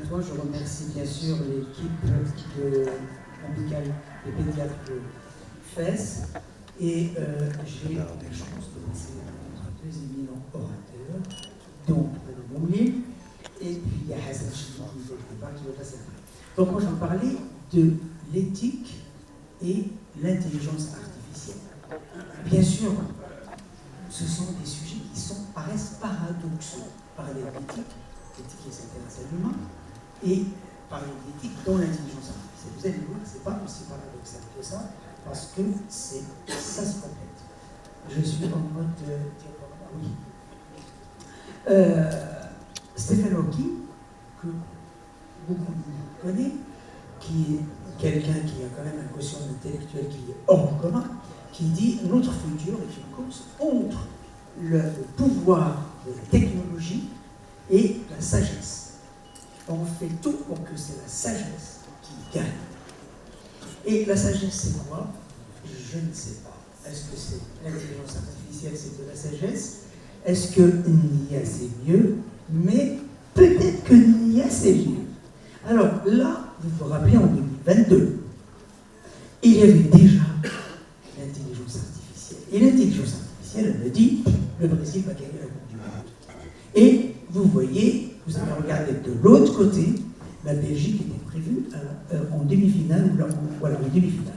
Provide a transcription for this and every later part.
fois, je remercie bien sûr l'équipe de médicale des pédiatres de FES et j'ai la chance de passer entre deux éminents orateurs, donc Madame Moulin et puis il y a Hassan Chidi qui va passer après. Donc moi je vais parler de l'éthique et l'intelligence artificielle. Bien sûr, ce sont des sujets qui paraissent paradoxaux. Parler d'éthique, l'éthique qui s'intéresse à l'humain, et parler d'éthique dans l'intelligence artificielle. Vous allez voir, ce n'est pas aussi paradoxal que ça, parce que ça se complète. Je suis en mode oui. Stephen Hawking, que beaucoup de monde connaît, qui est quelqu'un qui a quand même un quotient intellectuel qui est hors du commun, qui dit notre futur est une course entre le pouvoir de la technologie et la sagesse. On fait tout pour que c'est la sagesse qui gagne. Et la sagesse, c'est quoi? Je ne sais pas. Est-ce que c'est l'intelligence artificielle, c'est de la sagesse? Est-ce que NIA, c'est mieux? Mais peut-être que NIA, c'est mieux. Alors là, vous vous rappelez, en 2022, il y avait déjà l'intelligence artificielle. Et l'intelligence artificielle, elle me dit, le Brésil va gagner la Coupe du Monde. Et vous voyez, vous allez regarder de l'autre côté, la Belgique était prévue en demi-finale, voilà, en demi-finale.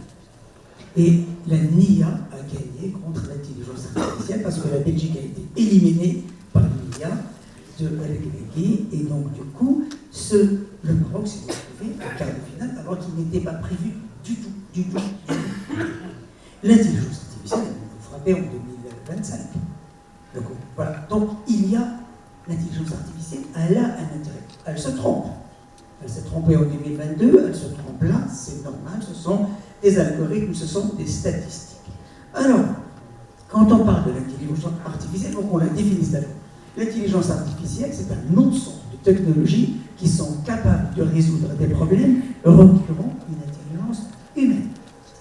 Et la NIA a gagné contre l'intelligence artificielle parce que la Belgique a été éliminée par l'NIA de Allegri. Et donc, du coup, le Maroc s'est retrouvé en quart de finale alors qu'il n'était pas prévu du tout. L'intelligence artificielle, elle va frapper en 2025. Donc, voilà. Donc, il y a l'intelligence artificielle, elle a un intérêt. Elle se trompe. Elle s'est trompée en 2022, elle se trompe là, c'est normal, ce sont des algorithmes, ce sont des statistiques. Alors, quand on parle de l'intelligence artificielle, il faut qu'on la définisse d'abord. L'intelligence artificielle, c'est un ensemble de technologies qui sont capables de résoudre des problèmes requérant une intelligence humaine.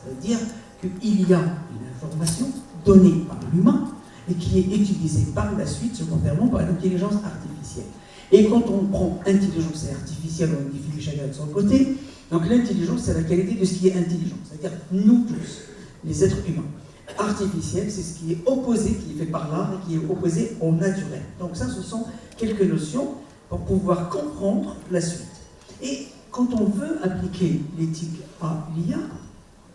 C'est-à-dire qu'il y a une information donnée par l'humain et qui est utilisée par la suite, secondairement, par l'intelligence artificielle. Et quand on prend intelligence et artificielle, on définit chacun de son côté. Donc l'intelligence, c'est la qualité de ce qui est intelligent, c'est-à-dire nous tous, les êtres humains. Artificiel, c'est ce qui est opposé, qui est fait par l'art et qui est opposé au naturel. Donc ça, ce sont quelques notions pour pouvoir comprendre la suite. Et quand on veut appliquer l'éthique à l'IA,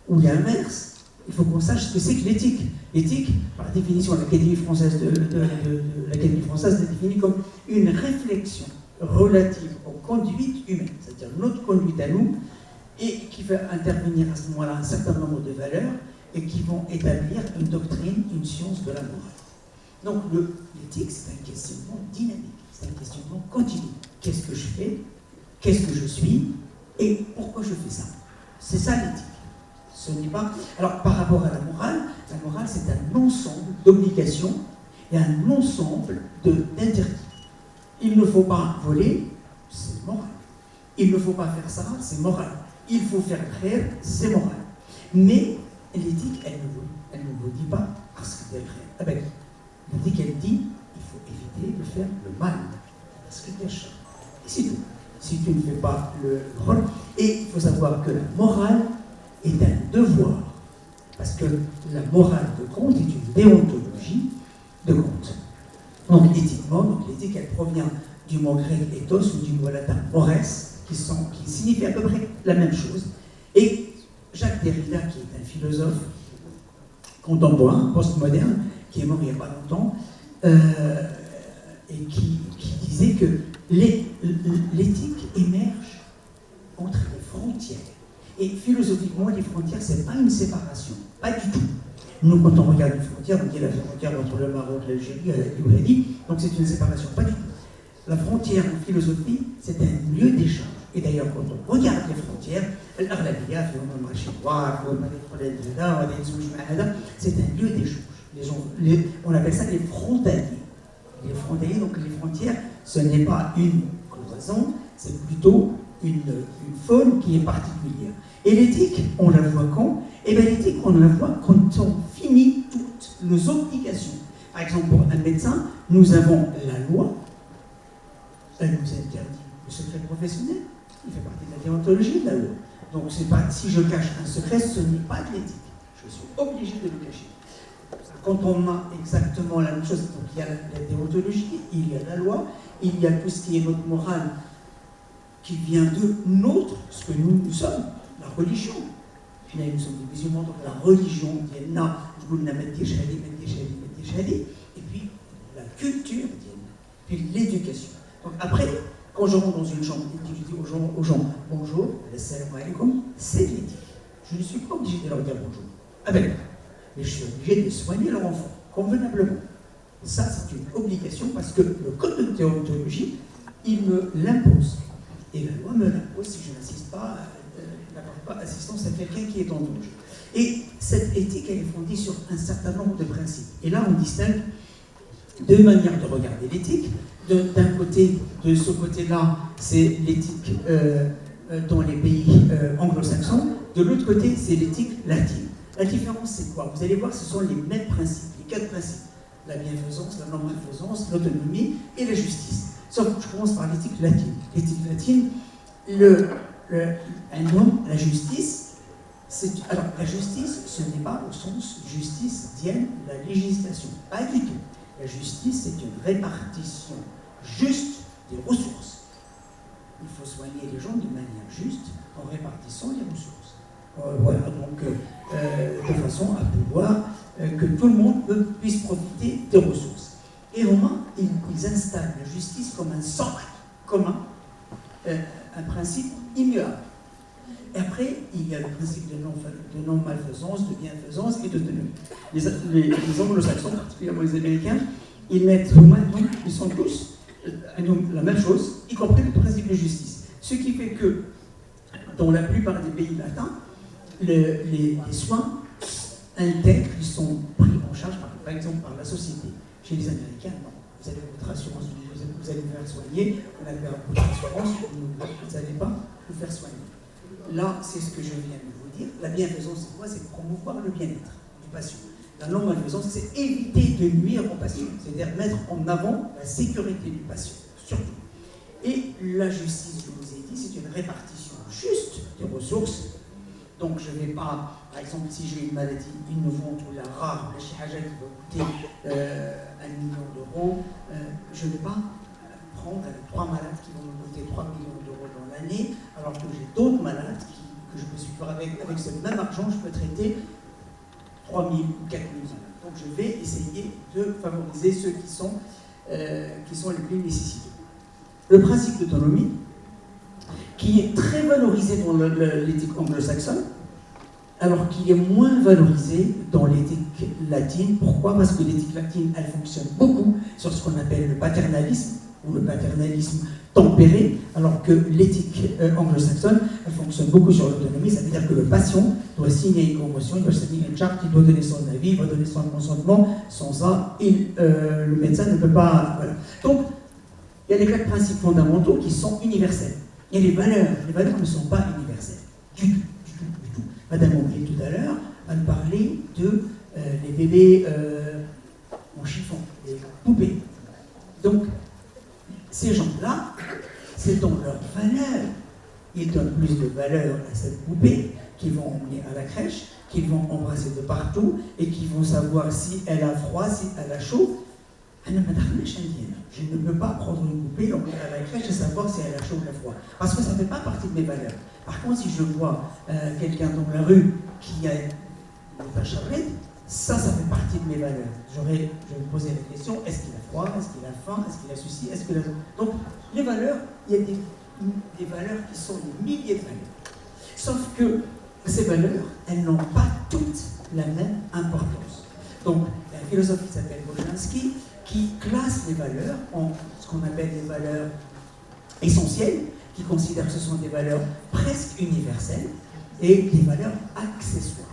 ou l'inverse, il faut qu'on sache ce que c'est que l'éthique. L'éthique, par définition, l'Académie française l'a définit comme une réflexion relative aux conduites humaines, c'est-à-dire notre conduite à nous, et qui va intervenir à ce moment-là un certain nombre de valeurs et qui vont établir une doctrine, une science de la morale. Donc l'éthique, c'est un questionnement dynamique, c'est un questionnement continu. Qu'est-ce que je fais? Qu'est-ce que je suis? Et pourquoi je fais ça? C'est ça l'éthique. Ce n'est pas... Alors, par rapport à la morale, c'est un ensemble d'obligations et un ensemble d'interdits. Il ne faut pas voler, c'est moral. Il ne faut pas faire ça, c'est moral. Il faut faire khayr, c'est moral. Mais l'éthique, elle ne vous dit pas parce que c'est khayr. Ah ben, l'éthique, elle dit il faut éviter de faire le mal. Parce que c'est cher. Et c'est tout. Si tu ne fais pas le rôle. Et il faut savoir que la morale est un devoir. Parce que la morale de compte est une déontologie de compte. Donc éthiquement, l'éthique, elle provient du mot grec ethos ou du mot latin mores, qui signifie à peu près la même chose. Et Jacques Derrida, qui est un philosophe contemporain, postmoderne, qui est mort il n'y a pas longtemps, et qui disait que l'éthique émerge entre les frontières. Et philosophiquement, les frontières, ce n'est pas une séparation, pas du tout. Nous, quand on regarde une frontière, on dit la frontière entre le Maroc, l'Algérie, l'Ougandie, donc c'est une séparation, pas du tout. La frontière en philosophie, c'est un lieu d'échange. Et d'ailleurs, quand on regarde les frontières, c'est un lieu d'échange. On appelle ça les frontaliers. Les frontaliers, donc les frontières, ce n'est pas une cloison, c'est plutôt une faune qui est particulière. Et l'éthique, on la voit quand? Eh bien l'éthique, on la voit quand on finit toutes nos obligations. Par exemple, pour un médecin, nous avons la loi, elle nous interdit Le secret professionnel, il fait partie de la déontologie de la loi. Donc c'est pas, si je cache un secret, ce n'est pas de l'éthique. Je suis obligé de le cacher. Quand on a exactement la même chose, donc il y a la déontologie, il y a la loi, il y a tout ce qui est notre morale qui vient de notre, ce que nous sommes, la religion. Nous sommes des musulmans, donc la religion, et puis la culture, puis l'éducation. Donc après, quand je rentre dans une chambre et que je dis aux gens bonjour, assalamu alaikum, c'est l'éthique. Je ne suis pas obligé de leur dire bonjour. Ah ben, mais je suis obligé de soigner leur enfant, convenablement. Ça, c'est une obligation parce que le code de déontologie, il me l'impose. Et la loi me l'impose si je n'assiste pas, n'apporte pas assistance à quelqu'un qui est en danger. Et cette éthique, elle est fondée sur un certain nombre de principes. Et là, on distingue deux manières de regarder l'éthique. D'un côté, de ce côté-là, c'est l'éthique dans les pays anglo-saxons. De l'autre côté, c'est l'éthique latine. La différence, c'est quoi? Vous allez voir, ce sont les mêmes principes, les 4 principes. La bienfaisance, la non-malfaisance, l'autonomie et la justice. Sauf que je commence par l'éthique latine. L'éthique latine, un homme, la justice, alors la justice, ce n'est pas au sens justice dienne la législation. Pas du tout. La justice, c'est une répartition juste des ressources. Il faut soigner les gens de manière juste en répartissant les ressources. Voilà, donc de façon à pouvoir que tout le monde puisse profiter des ressources. Et aux Romains, ils installent la justice comme un socle commun, un principe immuable. Et après, il y a le principe de non-malfaisance, de bienfaisance et d'autonomie. Les anglo-saxons, particulièrement les américains, ils mettent Romains, donc ils sont tous la même chose, y compris le principe de justice. Ce qui fait que, dans la plupart des pays latins, les soins intègres, ils sont pris en charge, par exemple, par la société. Chez les Américains, non. Vous avez votre assurance, vous allez vous faire soigner, vous avez votre assurance, vous n'allez pas vous faire soigner. Là, c'est ce que je viens de vous dire. La bienfaisance, c'est quoi? C'est promouvoir le bien-être du patient. La non-malfaisance, c'est éviter de nuire au patient, c'est-à-dire mettre en avant la sécurité du patient, surtout. Et la justice, je vous ai dit, c'est une répartition juste des ressources. Donc je ne vais pas, par exemple, si j'ai une maladie innovante ou la rare, la chihaja qui va coûter 1 million d'euros, je ne vais pas prendre 3 malades qui vont me coûter 3 millions d'euros dans l'année, alors que j'ai d'autres malades que je peux suivre avec ce même argent, je peux traiter 3 000 ou 4 000 malades. Donc je vais essayer de favoriser ceux qui sont les plus nécessiteux. Le principe d'autonomie, qui est très valorisé dans l'éthique anglo-saxonne, alors qu'il est moins valorisé dans l'éthique latine. Pourquoi? Parce que l'éthique latine, elle fonctionne beaucoup sur ce qu'on appelle le paternalisme, ou le paternalisme tempéré, alors que l'éthique anglo-saxonne, elle fonctionne beaucoup sur l'autonomie. Ça veut dire que le patient doit signer une convention, il doit signer une charte, il doit donner son avis, il doit donner son consentement. Sans ça, le médecin ne peut pas... Voilà. Donc, il y a les 4 principes fondamentaux qui sont universels. Et les valeurs ne sont pas universelles. Du tout. Madame Aubry, tout à l'heure, elle parlait de les bébés en chiffon, les poupées. Donc, ces gens-là, c'est dans leur valeur. Ils donnent plus de valeur à cette poupée qu'ils vont emmener à la crèche, qu'ils vont embrasser de partout et qu'ils vont savoir si elle a froid, si elle a chaud. Je ne peux pas prendre une poupée, l'emmener à la crèche et savoir si elle a chaud ou froid. Parce que ça ne fait pas partie de mes valeurs. Par contre, si je vois quelqu'un dans la rue qui a une vache à lait, ça fait partie de mes valeurs. Je vais me poser la question, est-ce qu'il a froid, est-ce qu'il a faim, est-ce qu'il a ceci, est-ce qu'il a... Donc, les valeurs, il y a des valeurs qui sont des milliers de valeurs. Sauf que ces valeurs, elles n'ont pas toutes la même importance. Donc, il y a un philosophe qui s'appelle Bojanski, qui classe les valeurs en ce qu'on appelle des valeurs essentielles, qui considère que ce sont des valeurs presque universelles, et des valeurs accessoires.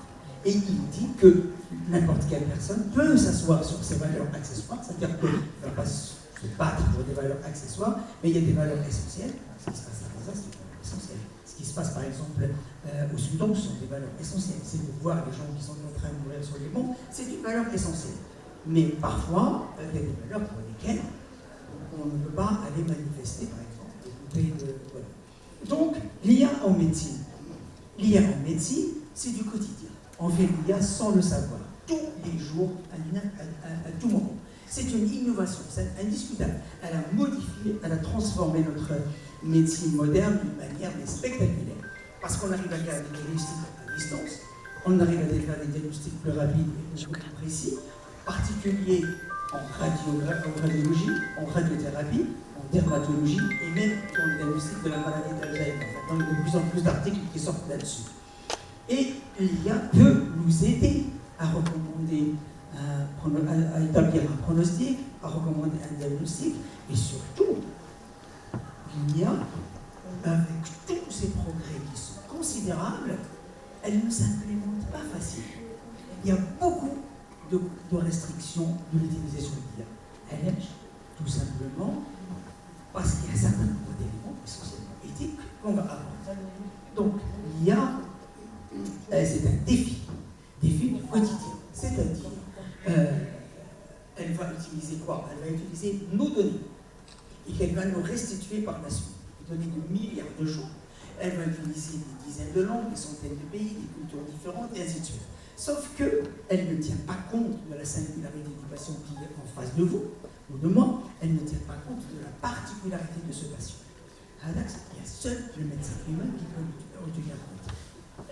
Et il dit que n'importe quelle personne peut s'asseoir sur ces valeurs accessoires, c'est-à-dire qu'il ne va pas se battre pour des valeurs accessoires, mais il y a des valeurs essentielles. Ce qui se passe à Gaza, c'est des valeurs essentielles. Ce qui se passe par exemple au Soudan, ce sont des valeurs essentielles. C'est de voir les gens qui sont en train de mourir sur les monts, c'est une valeur essentielle. Mais parfois, il y a des valeurs pour lesquelles on ne peut pas aller manifester, par exemple, des poupées Donc, l'IA en médecine. L'IA en médecine, c'est du quotidien. On fait l'IA sans le savoir, tous les jours, à tout moment. C'est une innovation, c'est indiscutable. Elle a modifié, elle a transformé notre médecine moderne d'une manière spectaculaire. Parce qu'on arrive à faire des diagnostics à distance, on arrive à faire des diagnostics plus rapides et plus précis, particuliers en radiologie, en radiothérapie, en dermatologie et même dans le diagnostic de la maladie d'Alzheimer. Il y a de plus en plus d'articles qui sortent là-dessus. Et l'IA peut nous aider à recommander, à établir un pronostic, à recommander un diagnostic, et surtout, l'IA, avec tous ces progrès qui sont considérables, elle ne s'implémente pas facilement. Il y a beaucoup de restrictions de l'utilisation de l'IA. Elle est tout simplement parce qu'il y a un certain nombre d'éléments essentiellement éthiques qu'on va aborder. Donc, l'IA, c'est un défi du quotidien. C'est-à-dire, elle va utiliser quoi? Elle va utiliser nos données et qu'elle va nous restituer par la suite. Des données de milliards de gens. Elle va utiliser des dizaines de langues, des centaines de pays, des cultures différentes, et ainsi de suite. Sauf qu'elle ne tient pas compte de la singularité du patient qui est en face de vous, ou de moi, elle ne tient pas compte de la particularité de ce patient. Il y a seul le médecin humain qui peut en tenir compte.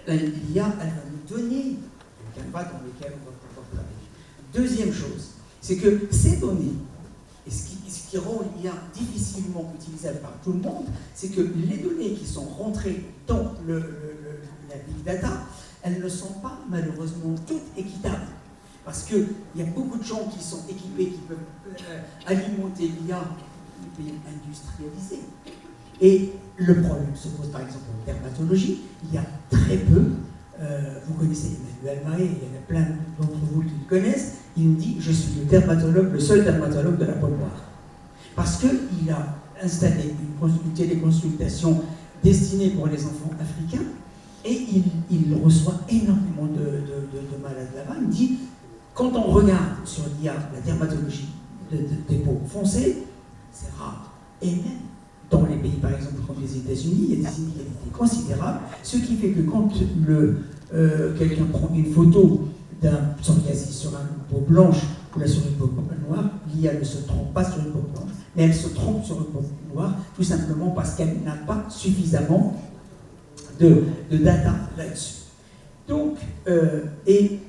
L'IA, elle va nous donner le canevas dans lequel on va pouvoir travailler. Deuxième chose, c'est que ces données, et ce qui rend l'IA difficilement utilisable par tout le monde, c'est que les données qui sont rentrées dans la big data, elles ne sont pas malheureusement toutes équitables. Parce qu'il y a beaucoup de gens qui sont équipés, qui peuvent alimenter l'IA des pays industrialisés. Et le problème se pose par exemple en dermatologie. Il y a très peu, vous connaissez Emmanuel Mahé, il y en a plein d'entre vous qui le connaissent, il nous dit « Je suis le seul dermatologue de la peau noire ». Parce qu'il a installé une téléconsultation destinée pour les enfants africains et il reçoit énormément de malades là-bas. Il dit « Quand on regarde sur l'IA, la dermatologie des peaux foncées, c'est rare. Et même dans les pays, par exemple, comme les États-Unis, il y a des inégalités considérables, ce qui fait que quand quelqu'un prend une photo d'un psoriasis sur une peau blanche ou là sur une peau noire, l'IA ne se trompe pas sur une peau blanche, mais elle se trompe sur une peau noire, tout simplement parce qu'elle n'a pas suffisamment de data là-dessus. Donc, et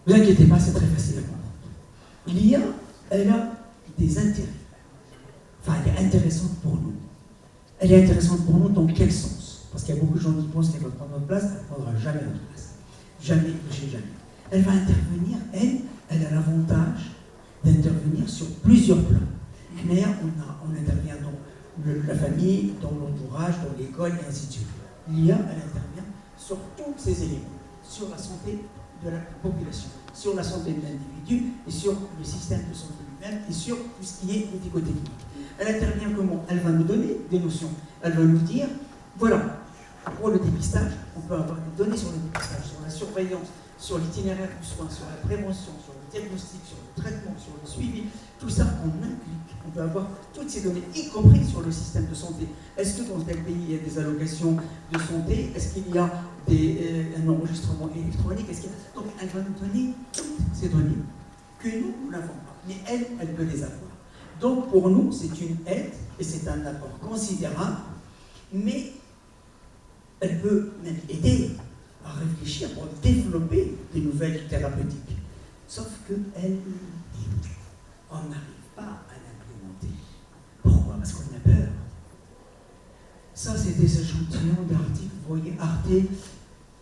ne vous inquiétez pas, c'est très facile à comprendre. L'IA, elle a des intérêts. Enfin, elle est intéressante pour nous. Elle est intéressante pour nous dans quel sens? Parce qu'il y a beaucoup de gens qui pensent qu'elle va prendre notre place, elle ne prendra jamais notre place. Jamais, jamais. Elle va intervenir, elle a l'avantage d'intervenir sur plusieurs plans. Mais on intervient dans la famille, dans l'entourage, dans l'école, et ainsi de suite. L'IA, elle intervient sur tous ces éléments, sur la santé de la population, sur la santé de l'individu, et sur le système de santé lui-même, et sur tout ce qui est médico-technique. Elle intervient comment? Elle va nous donner des notions. Elle va nous dire, voilà, pour le dépistage, on peut avoir des données sur le dépistage, sur la surveillance, sur l'itinéraire du soin, sur la prévention, sur le diagnostic, sur le traitement, sur le suivi. Tout ça, on implique. On peut avoir toutes ces données, y compris sur le système de santé. Est-ce que dans tel pays, il y a des allocations de santé? Est-ce qu'il y a un enregistrement électronique? Donc, elle va nous donner toutes ces données que nous n'avons pas. Mais elle peut les avoir. Donc, pour nous, c'est une aide et c'est un apport considérable, mais elle peut même aider à réfléchir pour développer des nouvelles thérapeutiques. Sauf qu'elle, on n'arrive pas à l'implémenter. Pourquoi? Parce qu'on a peur. Ça, c'est des échantillons d'articles. Vous voyez,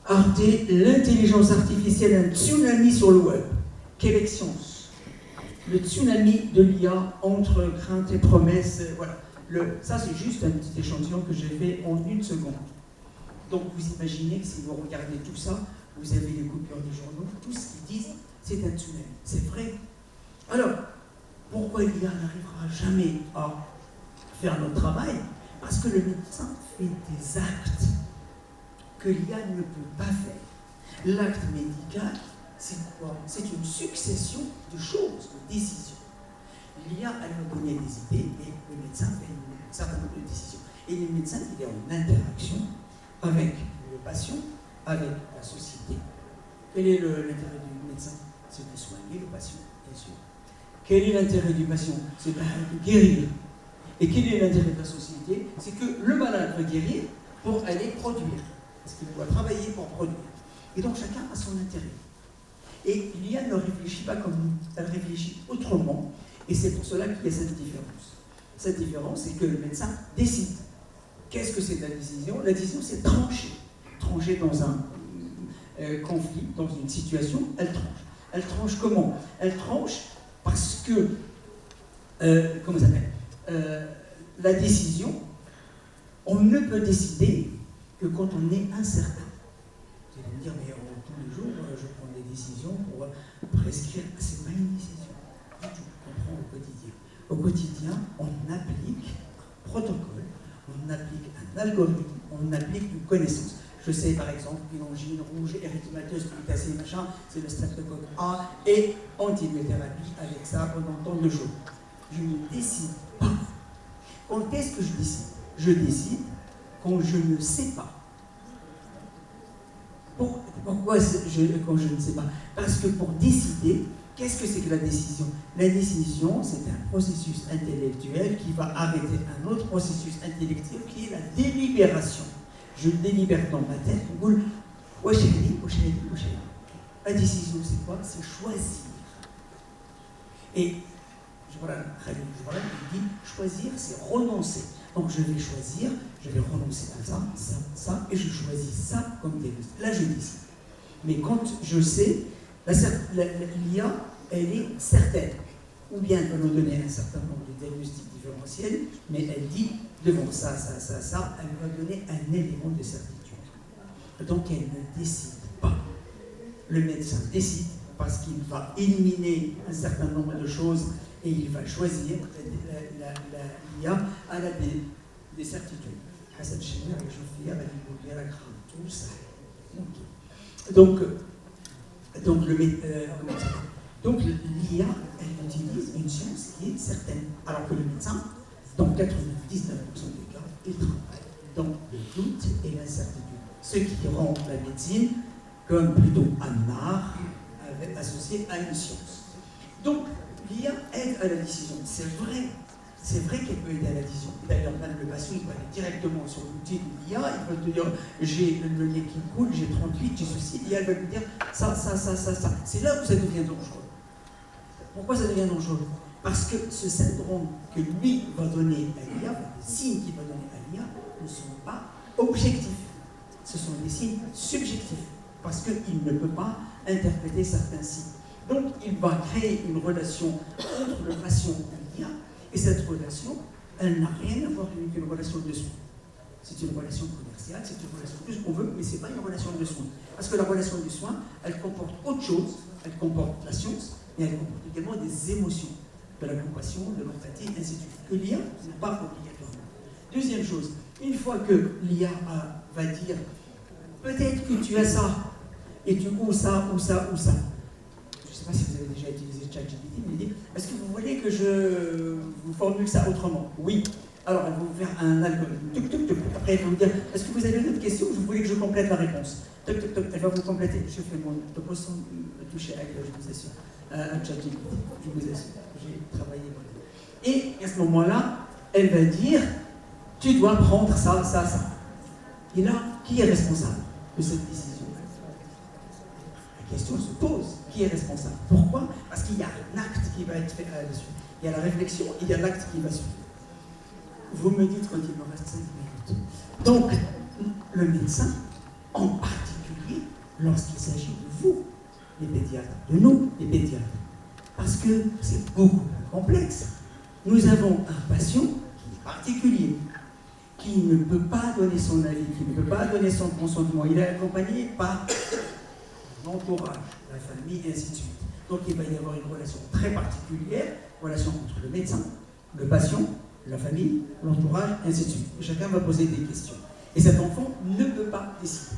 Arte, l'intelligence artificielle, un tsunami sur le web. Québec Science. Le tsunami de l'IA entre crainte et promesse. Voilà. Ça, c'est juste un petit échantillon que j'ai fait en 1 seconde. Donc, vous imaginez que si vous regardez tout ça, vous avez les coupures des journaux, tout ce qu'ils disent, c'est un tsunami. C'est vrai. Alors, pourquoi l'IA n'arrivera jamais à faire notre travail? Parce que le médecin fait des actes que l'IA ne peut pas faire. L'acte médical, c'est quoi? C'est une succession de choses, de décisions. L'IA, elle va donner des idées et le médecin fait un certain nombre de décisions. Et le médecin, il est en interaction avec le patient, avec la société. Quel est l'intérêt du médecin? C'est de soigner le patient, bien sûr. Quel est l'intérêt du patient? C'est de guérir. Et quel est l'intérêt de la société? C'est que le malade va guérir pour aller produire. Parce qu'il doit travailler pour produire. Et donc chacun a son intérêt. Et l'IA ne réfléchit pas comme nous, elle réfléchit autrement. Et c'est pour cela qu'il y a cette différence. Cette différence, c'est que le médecin décide. Qu'est-ce que c'est de la décision? La décision, c'est trancher. Trancher dans un conflit, dans une situation, elle tranche. Elle tranche comment? Elle tranche parce que, comment ça s'appelle? La décision, on ne peut décider que quand on est incertain. Vous allez me dire, mais tous les jours, je prends des décisions pour prescrire. C'est pas une décision. Du tout. On prend au quotidien. Au quotidien, on applique un protocole, on applique un algorithme, on applique une connaissance. Je sais par exemple qu'une angine rouge, érythémateuse, glutacée, machin, c'est le streptocoque A et antibiothérapie avec ça pendant tant de jours. Je ne décide pas. Quand est-ce que je décide? Je décide quand je ne sais pas. Pourquoi quand je ne sais pas? Parce que pour décider, qu'est-ce que c'est que la décision? La décision, c'est un processus intellectuel qui va arrêter un autre processus intellectuel qui est la délibération. Je délibère dans ma tête, boule, la décision, c'est quoi? C'est choisir. Et il dit, choisir, c'est renoncer. Donc je vais choisir, je vais renoncer à ça, ça, ça, et je choisis ça comme diagnostic. Là, je décide. Mais quand je sais, l'IA, elle est certaine. Ou bien elle va nous donner un certain nombre de diagnostics différentiels, mais elle dit, devant ça, ça, ça, ça, elle va donner un élément de certitude. Donc elle ne décide pas. Le médecin décide parce qu'il va éliminer un certain nombre de choses et il va choisir. L'IA a des certitudes. Hassan Chemir et Jofia, tout ça. Donc l'IA, elle utilise une science qui est certaine. Alors que le médecin, dans 99% des cas, il travaille dans le doute et l'incertitude. Ce qui rend la médecine comme plutôt un art associé à une science. Donc l'IA aide à la décision. C'est vrai qu'elle peut aider à la décision. D'ailleurs, même le patient, il va aller directement sur l'outil de l'IA, il va te dire, j'ai le nez qui coule, j'ai 38, j'ai ceci, et elle va lui dire ça, ça, ça, ça, ça. C'est là où ça devient dangereux. Pourquoi ça devient dangereux? Parce que ce syndrome que lui va donner à l'IA, les signes qu'il va donner à l'IA, ne sont pas objectifs. Ce sont des signes subjectifs. Parce qu'il ne peut pas interpréter certains signes. Donc, il va créer une relation entre le patient et l'IA, et cette relation, elle n'a rien à voir avec une relation de soins. C'est une relation commerciale, c'est une relation tout ce qu'on veut, mais ce n'est pas une relation de soins. Parce que la relation de soins, elle comporte autre chose, elle comporte la science, mais elle comporte également des émotions, de la compassion, de l'empathie, ainsi de suite. Que l'IA n'est pas obligatoirement. Deuxième chose, une fois que l'IA va dire peut-être que tu as ça, et tu ou ça, ou ça, ou ça. Je ne sais pas si vous avez déjà utilisé ChatGPT, mais il dit est-ce que vous voulez que je vous formule ça autrement? Oui. Alors, elle va vous faire un algorithme. Après, elle va vous dire est-ce que vous avez d'autres questions? Vous voulez que je complète la réponse? Elle va vous compléter. Je fais mon topo sans toucher à elle, je vous assure. Un ChatGPT, je vous assure. J'ai travaillé pour elle. Et à ce moment-là, elle va dire tu dois prendre ça, ça, ça. Et là, qui est responsable de cette décision? La question se pose, qui est responsable? Pourquoi? Parce qu'il y a un acte qui va être fait là-dessus. Il y a la réflexion, il y a l'acte qui va suivre. Vous me dites quand il me reste 5 minutes. Donc, le médecin, en particulier, lorsqu'il s'agit de vous, les pédiatres, de nous, les pédiatres, parce que c'est beaucoup plus complexe. Nous avons un patient qui est particulier, qui ne peut pas donner son avis, qui ne peut pas donner son consentement. Il est accompagné par l'entourage, la famille, et ainsi de suite. Donc il va y avoir une relation très particulière, relation entre le médecin, le patient, la famille, l'entourage, et ainsi de suite. Et chacun va poser des questions. Et cet enfant ne peut pas décider,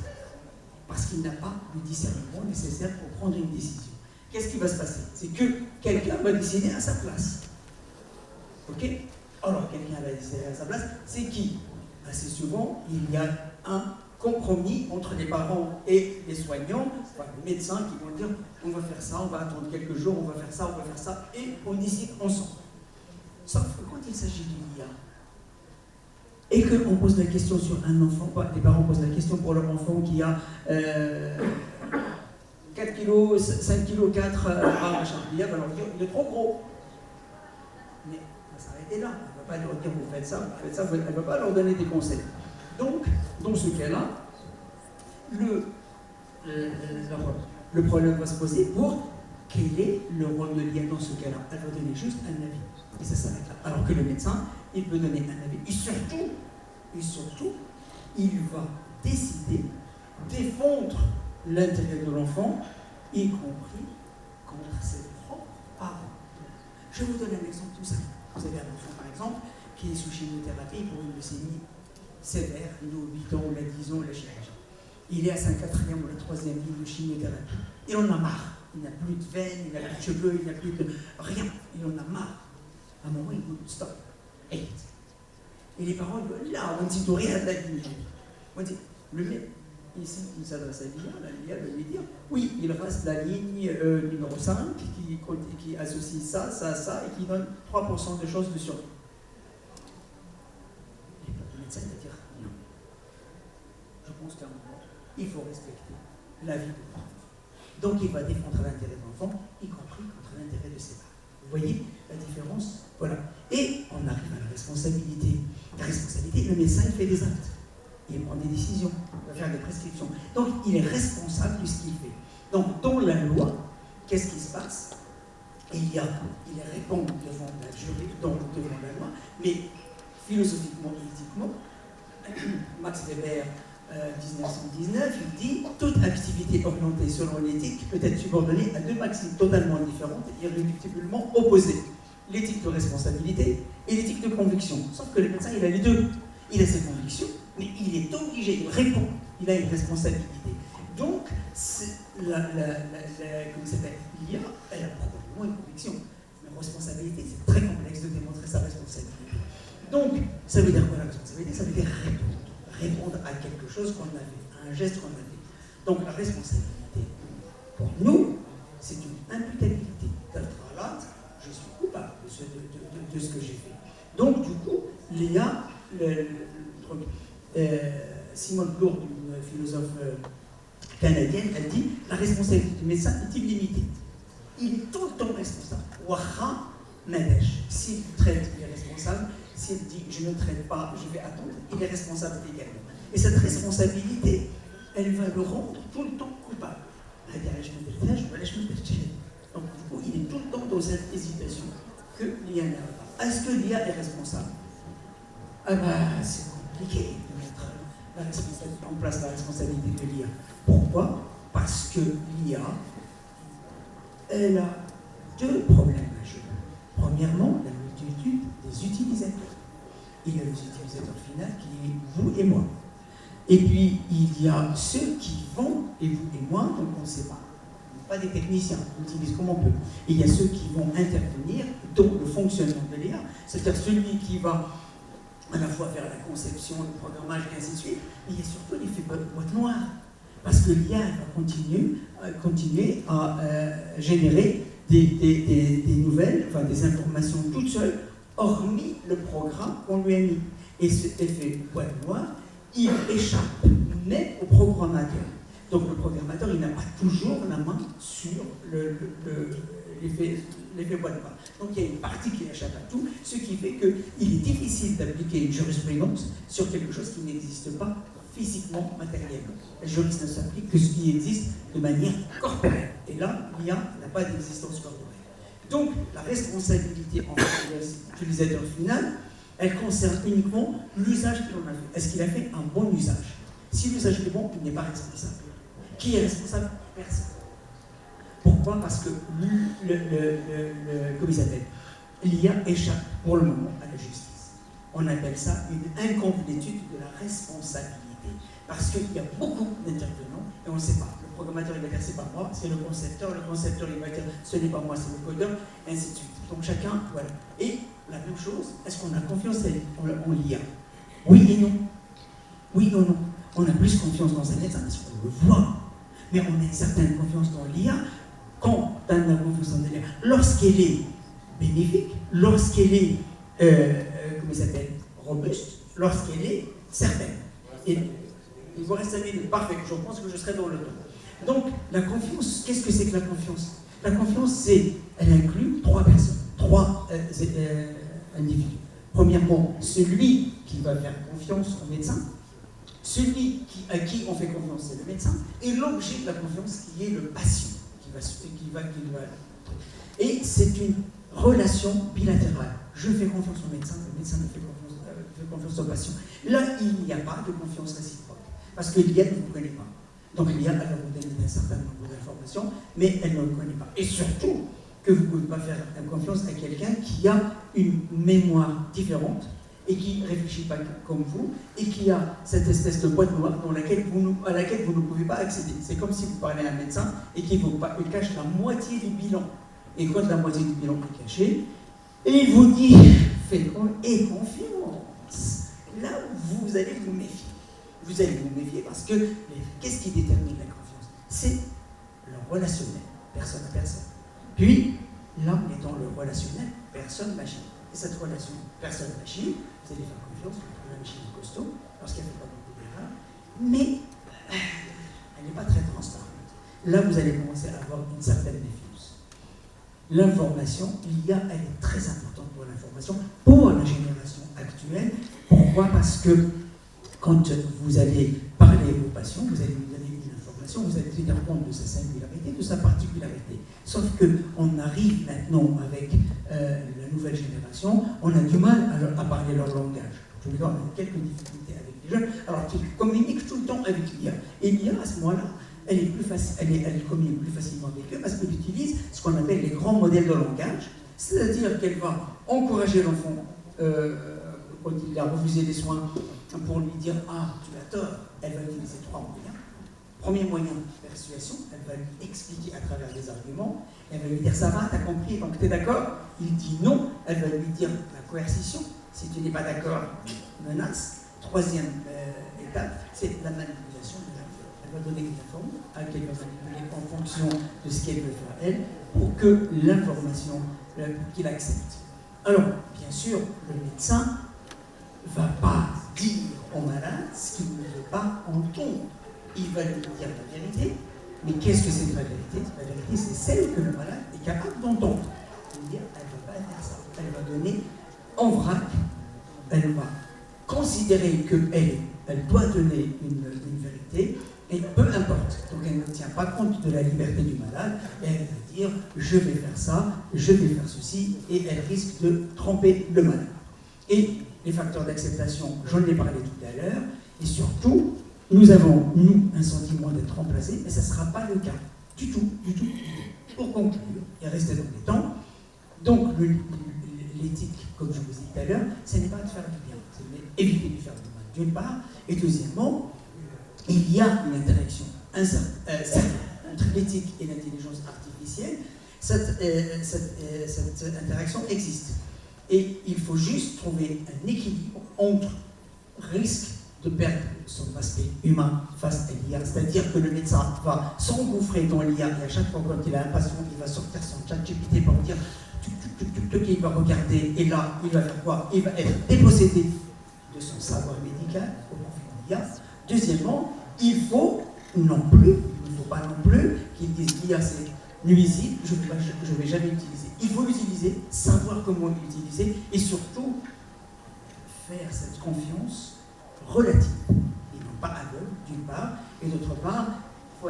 parce qu'il n'a pas le discernement nécessaire pour prendre une décision. Qu'est-ce qui va se passer? C'est que quelqu'un va décider à sa place. Ok? Alors quelqu'un va décider à sa place, c'est qui? assez souvent, il y a un compromis entre les parents et les soignants, enfin, les médecins qui vont dire on va faire ça, on va attendre quelques jours, on va faire ça, et on décide ensemble. Sauf que quand il s'agit d'une IA, et qu'on pose la question sur un enfant, les parents posent la question pour leur enfant qui a 4 kg, 5 kg, 4, machin, l'IA va leur dire il est trop gros. Mais on va s'arrêter là, on ne va pas leur dire vous faites ça, elle ne va pas leur donner des conseils. Donc, dans ce cas-là, le problème va se poser pour quel est le rôle de l'IA dans ce cas-là. Elle va donner juste un avis, et ça s'arrête là. Alors que le médecin, il peut donner un avis. Et surtout, il va décider défendre l'intérêt de l'enfant, y compris contre ses propres parents. Je vous donne un exemple tout simple. Vous avez un enfant, par exemple, qui est sous chimiothérapie pour une leucémie sévère, nous 8 ans, ou la 10 ans, la chirurgie. Il est à sa 4e ou la 3e ligne de chimiothérapie. Il en a marre. Il n'a plus de veines, il n'a plus de cheveux, il n'a plus de rien. Il en a marre. À un moment, il dit stop. Et les parents disent là, on ne dit rien de la ligne. On dit, le mec, ici, il s'adresse à l'IA va lui dire oui, il reste la ligne numéro 5 qui associe ça, et qui donne 3% de chances de survie. Le médecin va dire non. Je pense qu'à un moment, il faut respecter la vie de l'enfant. Donc il va défendre l'intérêt de l'enfant, y compris contre l'intérêt de ses parents. Vous voyez la différence? Voilà. Et on arrive à la responsabilité. La responsabilité, le médecin, il fait des actes. Il prend des décisions, il va faire des prescriptions. Donc il est responsable de ce qu'il fait. Donc dans la loi, qu'est-ce qui se passe? Il répond devant la jury, devant la loi, mais philosophiquement et éthiquement, Max Weber, 1919, il dit « Toute activité orientée selon l'éthique peut être subordonnée à deux maximes totalement différentes et irréductiblement opposées. L'éthique de responsabilité et l'éthique de conviction. » Sauf que le médecin, il a les deux. Il a ses convictions, mais il est obligé, il répond, il a une responsabilité. Donc, l'IA, elle a probablement une conviction. Mais responsabilité, c'est très complexe de démontrer sa responsabilité. Donc, ça veut dire quoi la responsabilité? Ça veut dire répondre à quelque chose qu'on a fait, à un geste qu'on a fait. Donc, la responsabilité, pour nous, c'est une imputabilité. Là, je suis coupable de ce que j'ai fait. Donc, du coup, l'IA, Simone Plourde, une philosophe canadienne, elle dit la responsabilité du médecin est illimitée. Il est tout le temps responsable. Waha Nadesh. S'il traite, il est responsable. S'il dit je ne traite pas, je vais attendre, il est responsable également. Et cette responsabilité, elle va le rendre tout le temps coupable. Donc, du coup, il est tout le temps dans cette hésitation que l'IA n'a pas. Est-ce que l'IA est responsable? Ah ben, c'est compliqué de mettre en place la responsabilité de l'IA. Pourquoi? Parce que l'IA, elle a deux problèmes majeurs. Premièrement, la multitude des utilisateurs. Il y a les utilisateurs finaux qui est vous et moi. Et puis, il y a ceux qui vont, et vous et moi, donc on ne sait pas. Pas des techniciens, on utilise comme on peut. Et il y a ceux qui vont intervenir dans le fonctionnement de l'IA, c'est-à-dire celui qui va à la fois faire la conception, le programmage, et ainsi de suite, mais il y a surtout l'effet boîte noire. Parce que l'IA va continuer à générer des nouvelles, enfin des informations toutes seules, hormis le programme qu'on lui a mis. Et cet effet boîte noire, il échappe même au programmateur. Donc le programmateur, il n'a pas toujours la main sur l'effet boîte noire. Donc il y a une partie qui échappe à tout, ce qui fait qu'il est difficile d'appliquer une jurisprudence sur quelque chose qui n'existe pas physiquement, matériellement. La jurisprudence ne s'applique que ce qui existe de manière corporelle. Et là, l'IA n'a pas d'existence corporelle. Donc la responsabilité en l'utilisateur final, elle concerne uniquement l'usage qu'il en a fait. Est-ce qu'il a fait un bon usage? Si l'usage est bon, il n'est pas responsable. Qui est responsable? Personne. Pourquoi? Parce que comment il s'appelle? L'IA échappe pour le moment à la justice. On appelle ça une incomplétude de la responsabilité. Parce qu'il y a beaucoup d'intervenants et on ne sait pas. Le programmateur il va dire c'est pas moi, c'est le concepteur il va dire ce n'est pas moi, c'est le codeur, et ainsi de suite. Donc chacun, voilà. Et la même chose, est-ce qu'on a confiance en l'IA? Oui et non. Oui ou non? On a plus confiance dans un médecin parce qu'on le voit, mais on a une certaine confiance dans l'IA. Quand on a confiance dans l'IA, lorsqu'elle est bénéfique, lorsqu'elle est, comment ça s'appelle, robuste, lorsqu'elle est certaine. Et il vous reste 5 minutes, parfait, je pense que je serai dans le temps. Donc, la confiance, qu'est-ce que c'est que la confiance? La confiance, elle inclut 3 personnes, 3 individus. Premièrement, celui qui va faire confiance au médecin, celui à qui on fait confiance, c'est le médecin, et l'objet de la confiance qui est le patient, qui va. Et c'est une relation bilatérale. Je fais confiance au médecin, le médecin me fait confiance au patient. Là, il n'y a pas de confiance réciproque, parce que l'IA ne vous connaît pas. Donc l'IA, elle va vous donner un certain nombre d'informations, mais elle ne le connaît pas. Et surtout, que vous ne pouvez pas faire confiance à quelqu'un qui a une mémoire différente et qui ne réfléchit pas comme vous et qui a cette espèce de boîte noire à laquelle vous ne pouvez pas accéder. C'est comme si vous parlez à un médecin et qu'il cache la moitié du bilan. Et quand la moitié du bilan est cachée, et il vous dit faites confiance. Là, vous allez vous méfier. Vous allez vous méfier parce que qu'est-ce qui détermine la confiance? C'est le relationnel, personne à personne. Puis, là, on est dans le relationnel personne-machine. Et cette relation personne-machine, vous allez faire confiance, la machine est costaud, parce qu'elle ne fait pas beaucoup d'erreurs, mais elle n'est pas très transparente. Là, vous allez commencer à avoir une certaine méfiance. L'information, l'IA, elle est très importante pour l'information, pour la génération actuelle. Pourquoi? Parce que quand vous allez parler aux patients, vous allez lui donner une information, vous allez tenir compte de sa singularité, de sa particularité. Sauf qu'on arrive maintenant avec la nouvelle génération, on a du mal à parler leur langage. Je veux dire, on a quelques difficultés avec les jeunes, alors qu'ils communiquent tout le temps avec l'IA. Et l'IA, à ce moment-là, elle communique plus facilement avec eux parce qu'elle utilise ce qu'on appelle les grands modèles de langage, c'est-à-dire qu'elle va encourager l'enfant quand il a refusé des soins pour lui dire « Ah, tu as tort », elle va utiliser 3 moyens. Premier moyen, persuasion, elle va lui expliquer à travers des arguments, elle va lui dire « Ça va, t'as compris, donc t'es d'accord ?» Il dit non, elle va lui dire la coercition, si tu n'es pas d'accord, menace. Troisième étape, c'est la manipulation de l'acteur. Elle va donner une forme à laquelle elle va manipuler en fonction de ce qu'elle veut faire elle, pour que l'information, qu'il accepte. Alors, bien sûr, le médecin ne va pas dire au malade ce qu'il ne veut pas entendre. Il va lui dire la vérité, mais qu'est-ce que c'est que la vérité? La vérité, c'est celle que le malade est capable d'entendre. Elle ne va pas faire ça. Elle va donner en vrac, elle va considérer qu'elle doit donner une vérité, et peu importe. Donc elle ne tient pas compte de la liberté du malade, et elle va dire je vais faire ça, je vais faire ceci, et elle risque de tromper le malade. Et les facteurs d'acceptation, j'en ai parlé tout à l'heure, et surtout, nous avons, un sentiment d'être remplacés, mais ça ne sera pas le cas. Du tout. Pour conclure, et rester dans les temps, donc l'éthique, comme je vous ai dit tout à l'heure, ce n'est pas de faire du bien, c'est éviter de faire du mal, d'une part, et deuxièmement, il y a une interaction entre l'éthique et l'intelligence artificielle. Cette interaction existe. Et il faut juste trouver un équilibre entre risque de perdre son aspect humain face à l'IA. C'est-à-dire que le médecin va s'engouffrer dans l'IA et à chaque fois quand il a un patient, il va sortir son chat GPT pour dire il va regarder et là, il va faire quoi? Il va être dépossédé de son savoir médical au profit de l'IA. Deuxièmement, il ne faut pas non plus qu'ils disent l'IA c'est nuisible, je ne vais jamais l'utiliser. Il faut l'utiliser, savoir comment l'utiliser et surtout faire cette confiance relative et non pas aveugle d'une part, et d'autre part, il faut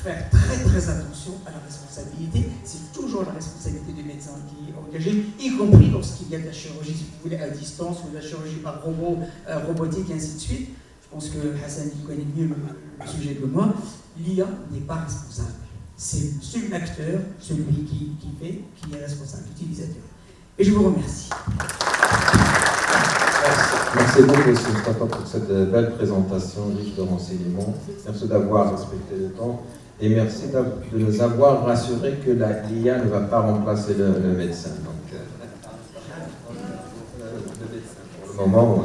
faire très très attention à la responsabilité. C'est toujours la responsabilité du médecin qui est engagé, y compris lorsqu'il y a de la chirurgie, si vous voulez, à distance, ou de la chirurgie par robotique, et ainsi de suite. Je pense que Hassan connaît mieux le sujet que moi. L'IA n'est pas responsable. C'est celui l'acteur, celui qui est responsable, l'utilisateur. Et je vous remercie. Merci beaucoup, M. Mustafa, pour cette belle présentation riche de renseignements. Merci d'avoir respecté le temps et merci de nous avoir rassuré que l'IA ne va pas remplacer le médecin. Donc, le médecin, pour le moment,